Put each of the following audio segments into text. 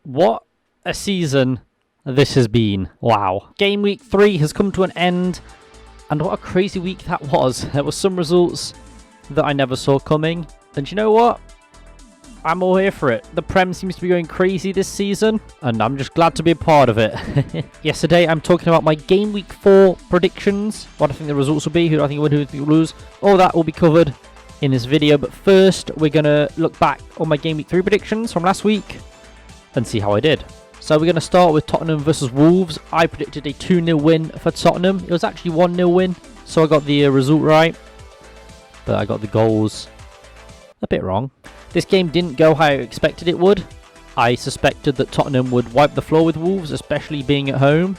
What a season this has been. Wow. Game week 3 has come to an end, and what a crazy week that was. There were some results that I never saw coming, and you know what? I'm all here for it. The Prem seems to be going crazy this season, and I'm just glad to be a part of it. Yesterday, I'm talking about my Game Week 4 predictions, what I think the results will be, who I think will win, who I think will lose. All that will be covered in this video, but first, we're going to look back on my Game Week 3 predictions from last week and see how I did. So we're going to start with Tottenham versus Wolves. I predicted a 2-0 win for Tottenham. It was actually 1-0 win, so I got the result right, but I got the goals a bit wrong. This game didn't go how I expected it would. I suspected that Tottenham would wipe the floor with Wolves, especially being at home.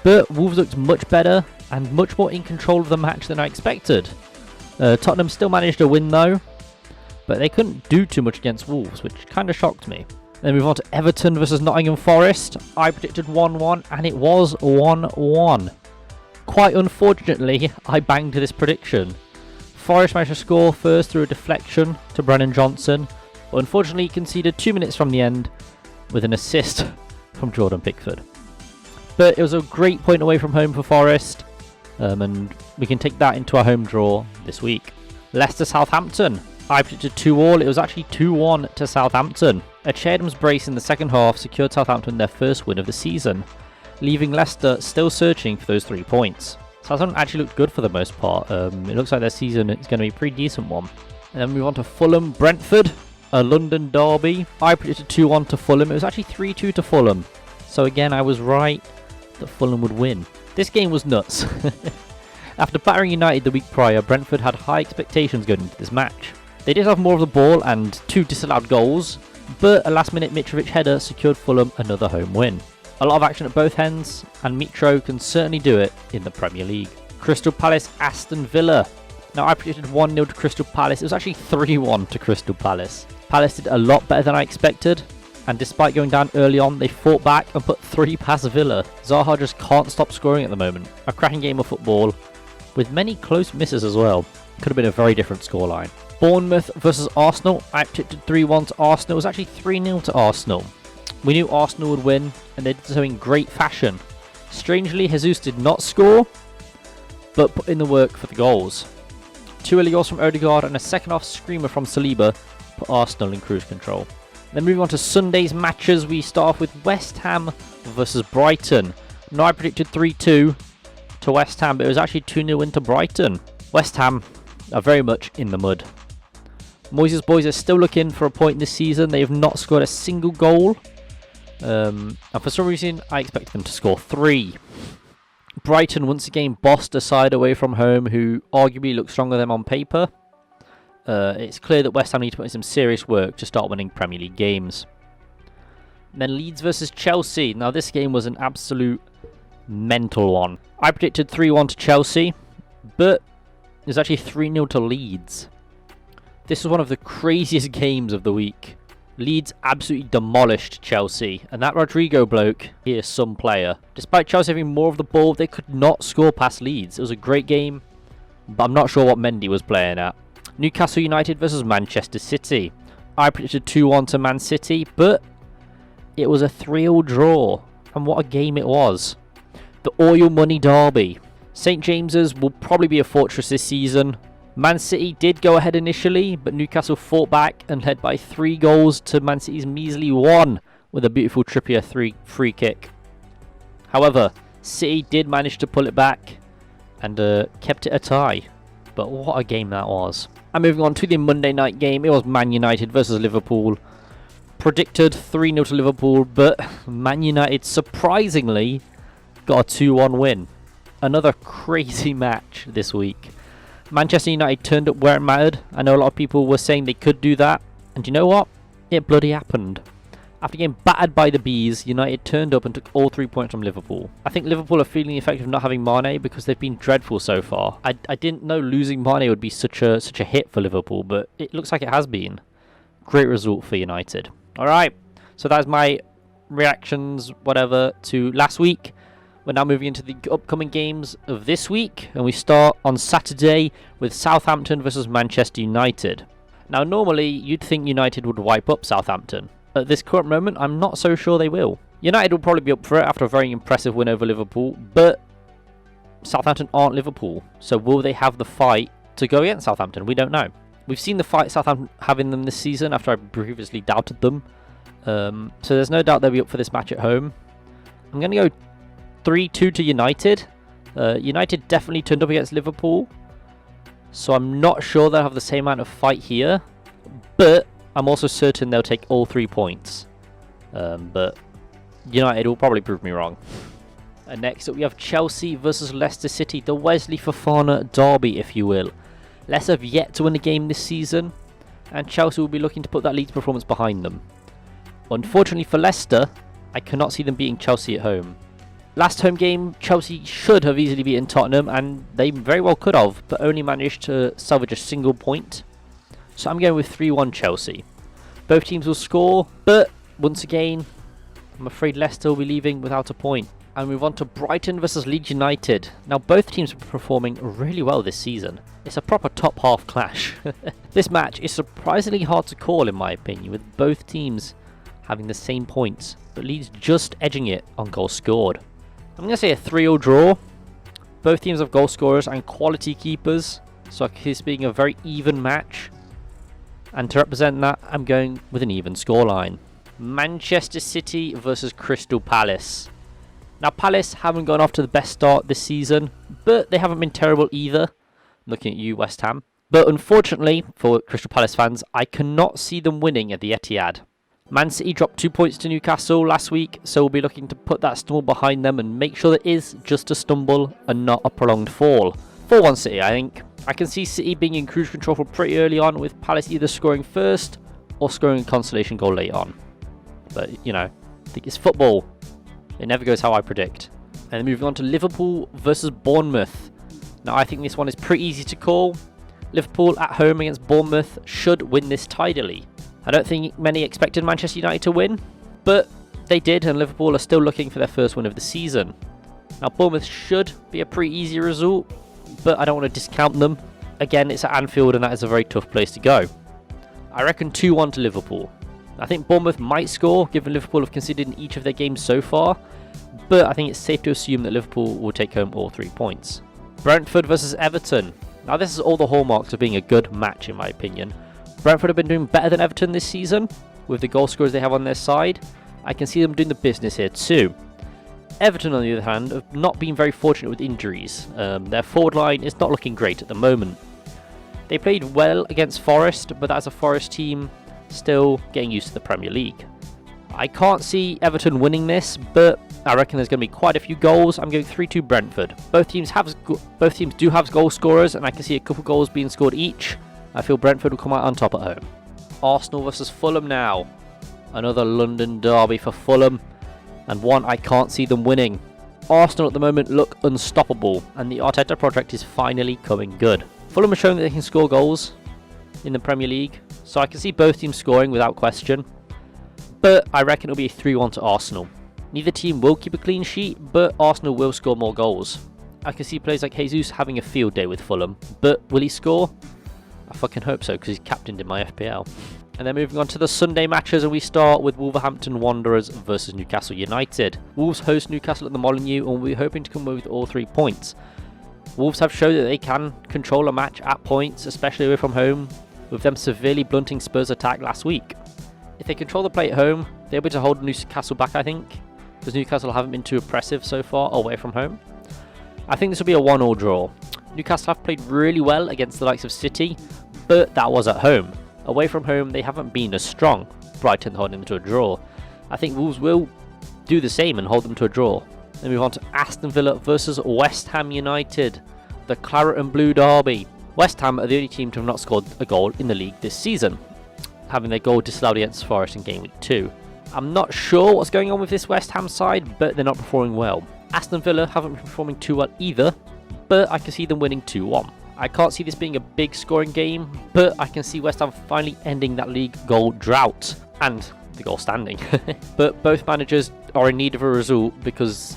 But Wolves looked much better and much more in control of the match than I expected. Tottenham still managed to win though, but they couldn't do too much against Wolves, which kind of shocked me. Then move on to Everton versus Nottingham Forest. I predicted 1-1 and it was 1-1. Quite unfortunately, I banged this prediction. Forest managed to score first through a deflection to Brennan Johnson, but unfortunately he conceded 2 minutes from the end with an assist from Jordan Pickford. But it was a great point away from home for Forest, and we can take that into our home draw this week. Leicester Southampton. I predicted 2-2. It was actually 2-1 to Southampton. A Chadham's brace in the second half secured Southampton their first win of the season, leaving Leicester still searching for those 3 points. Southampton actually looked good for the most part. It looks like their season is going to be a pretty decent one. And then we move on to Fulham Brentford, a London derby. I predicted 2-1 to Fulham. It was actually 3-2 to Fulham. So again, I was right that Fulham would win. This game was nuts. After battering United the week prior, Brentford had high expectations going into this match. They did have more of the ball and 2 disallowed goals, but a last-minute Mitrovic header secured Fulham another home win. A lot of action at both ends, and Mitro can certainly do it in the Premier League. Crystal Palace Aston Villa. Now I predicted 1-0 to Crystal Palace. It was actually 3-1 to Crystal Palace. Palace did a lot better than I expected, and despite going down early on, they fought back and put 3 past Villa. Zaha just can't stop scoring at the moment. A cracking game of football, with many close misses as well. Could have been a very different scoreline. Bournemouth versus Arsenal. I predicted 3-1 to Arsenal. It was actually 3-0 to Arsenal. We knew Arsenal would win, and they did so in great fashion. Strangely, Jesus did not score, but put in the work for the goals. 2 early goals from Odegaard and a second-half screamer from Saliba put Arsenal in cruise control. Then moving on to Sunday's matches, we start off with West Ham versus Brighton. Now I predicted 3-2 to West Ham, but it was actually 2-0 win to Brighton. West Ham are very much in the mud. Moyes' boys are still looking for a point this season. They have not scored a single goal. And for some reason, I expected them to score 3. Brighton once again bossed a side away from home who arguably look stronger than them on paper. It's clear that West Ham need to put in some serious work to start winning Premier League games. And then Leeds versus Chelsea. Now this game was an absolute mental one. I predicted 3-1 to Chelsea, but it was actually 3-0 to Leeds. This was one of the craziest games of the week. Leeds absolutely demolished Chelsea, and that Rodrigo bloke, he is some player. Despite Chelsea having more of the ball, they could not score past Leeds. It was a great game, but I'm not sure what Mendy was playing at. Newcastle United versus Manchester City. I predicted 2-1 to Man City, but it was a 3-3 draw, and what a game it was. The oil money derby. St James's will probably be a fortress this season. Man City did go ahead initially, but Newcastle fought back and led by 3 goals to Man City's measly 1 with a beautiful Trippier free kick. However, City did manage to pull it back and kept it a tie. But what a game that was. And moving on to the Monday night game, it was Man United versus Liverpool. Predicted 3-0 to Liverpool, but Man United surprisingly got a 2-1 win. Another crazy match this week. Manchester United turned up where it mattered. I know a lot of people were saying they could do that, and you know what? It bloody happened. After getting battered by the Bees, United turned up and took all 3 points from Liverpool. I think Liverpool are feeling the effect of not having Mane because they've been dreadful so far. I didn't know losing Mane would be such a hit for Liverpool, but it looks like it has been. Great result for United. Alright, so that's my reactions, whatever, to last week. We're now moving into the upcoming games of this week, and we start on Saturday with Southampton versus Manchester United. Now, normally, you'd think United would wipe up Southampton, at this current moment, I'm not so sure they will. United will probably be up for it after a very impressive win over Liverpool, but Southampton aren't Liverpool, so will they have the fight to go against Southampton? We don't know. We've seen the fight Southampton have in them this season after I previously doubted them. So there's no doubt they'll be up for this match at home. I'm going to go 3-2 to United. United definitely turned up against Liverpool, so I'm not sure they'll have the same amount of fight here, but I'm also certain they'll take all 3 points. But United will probably prove me wrong. And next up we have Chelsea versus Leicester City, the Wesley Fofana derby, if you will. Leicester have yet to win a game this season, and Chelsea will be looking to put that Leeds performance behind them. Unfortunately for Leicester, I cannot see them beating Chelsea at home. Last home game, Chelsea should have easily beaten Tottenham, and they very well could have, but only managed to salvage a single point. So I'm going with 3-1 Chelsea. Both teams will score, but once again, I'm afraid Leicester will be leaving without a point. And move on to Brighton versus Leeds United. Now both teams are performing really well this season. It's a proper top half clash. This match is surprisingly hard to call in my opinion, with both teams having the same points, but Leeds just edging it on goals scored. I'm going to say a 3-0 draw. Both teams have goal scorers and quality keepers, so I see this being a very even match. And to represent that, I'm going with an even scoreline. Manchester City versus Crystal Palace. Now Palace haven't gone off to the best start this season, but they haven't been terrible either. Looking at you, West Ham. But unfortunately for Crystal Palace fans, I cannot see them winning at the Etihad. Man City dropped 2 points to Newcastle last week, so we'll be looking to put that stumble behind them and make sure that it is just a stumble and not a prolonged fall. 4-1 City, I think. I can see City being in cruise control from pretty early on, with Palace either scoring first or scoring a consolation goal late on. But, you know, I think it's football. It never goes how I predict. And then moving on to Liverpool versus Bournemouth. Now I think this one is pretty easy to call. Liverpool at home against Bournemouth should win this tidily. I don't think many expected Manchester United to win, but they did, and Liverpool are still looking for their first win of the season. Now Bournemouth should be a pretty easy result, but I don't want to discount them. Again, it's at Anfield and that is a very tough place to go. I reckon 2-1 to Liverpool. I think Bournemouth might score, given Liverpool have conceded in each of their games so far, but I think it's safe to assume that Liverpool will take home all 3 points. Brentford versus Everton. Now this is all the hallmarks of being a good match in my opinion. Brentford have been doing better than Everton this season, with the goal scorers they have on their side. I can see them doing the business here too. Everton on the other hand have not been very fortunate with injuries. Their forward line is not looking great at the moment. They played well against Forest, but that's a Forest team still getting used to the Premier League. I can't see Everton winning this, but I reckon there's going to be quite a few goals. I'm going 3-2 Brentford. Both teams do have goal scorers, and I can see a couple goals being scored each. I feel Brentford will come out on top at home. Arsenal versus Fulham now. Another London derby for Fulham, and one I can't see them winning. Arsenal at the moment look unstoppable, and the Arteta project is finally coming good. Fulham are showing that they can score goals in the Premier League, so I can see both teams scoring without question. But I reckon it'll be a 3-1 to Arsenal. Neither team will keep a clean sheet, but Arsenal will score more goals. I can see players like Jesus having a field day with Fulham, but will he score? I fucking hope so, because he's captained in my FPL. And then moving on to the Sunday matches, and we start with Wolverhampton Wanderers versus Newcastle United. Wolves host Newcastle at the Molineux, and we're hoping to come away with all 3 points. Wolves have shown that they can control a match at points, especially away from home, with them severely blunting Spurs' attack last week. If they control the play at home, they'll be able to hold Newcastle back, I think, because Newcastle haven't been too oppressive so far away from home. I think this will be a 1-1 draw. Newcastle have played really well against the likes of City, but that was at home. Away from home, they haven't been as strong. Brighton holding them to a draw. I think Wolves will do the same and hold them to a draw. Then move on to Aston Villa versus West Ham United, the Claret and Blue derby. West Ham are the only team to have not scored a goal in the league this season, having their goal disallowed against Forest in Gameweek 2. I'm not sure what's going on with this West Ham side, but they're not performing well. Aston Villa haven't been performing too well either, but I can see them winning 2-1. I can't see this being a big scoring game, but I can see West Ham finally ending that league goal drought and the goal standing. But both managers are in need of a result because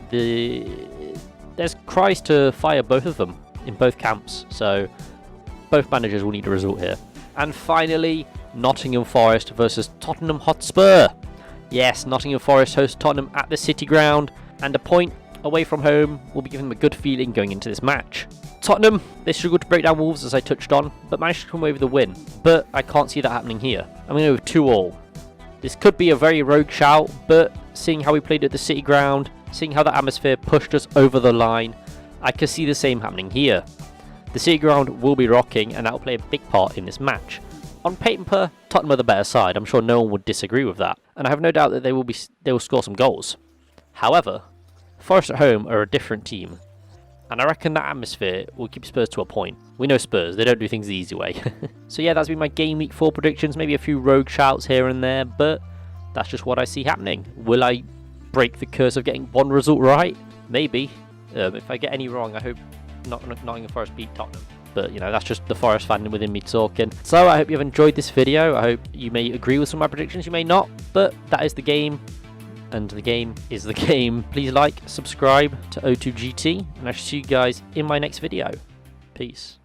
there's cries to fire both of them in both camps, so both managers will need a result here. And finally, Nottingham Forest versus Tottenham Hotspur. Yes, Nottingham Forest host Tottenham at the City Ground, and a point away from home will be giving them a good feeling going into this match. Tottenham, they struggled to break down Wolves as I touched on, but managed to come away with a win. But I can't see that happening here. I'm going to go with 2-2. This could be a very rogue shout, but seeing how we played at the City Ground, seeing how the atmosphere pushed us over the line, I could see the same happening here. The City Ground will be rocking, and that will play a big part in this match. On paper, Tottenham are the better side. I'm sure no one would disagree with that, and I have no doubt that they will score some goals. However, Forest at home are a different team, and I reckon that atmosphere will keep Spurs to a point. We know Spurs, they don't do things the easy way. So yeah, that's been my Game Week 4 predictions, maybe a few rogue shouts here and there, but that's just what I see happening. Will I break the curse of getting one result right? Maybe. If I get any wrong, I hope Nottingham Forest beat Tottenham. But, you know, that's just the Forest fan within me talking. So I hope you've enjoyed this video. I hope you may agree with some of my predictions, you may not, but that is the game. And the game is the game. Please like, subscribe to O2GT, and I shall see you guys in my next video. Peace.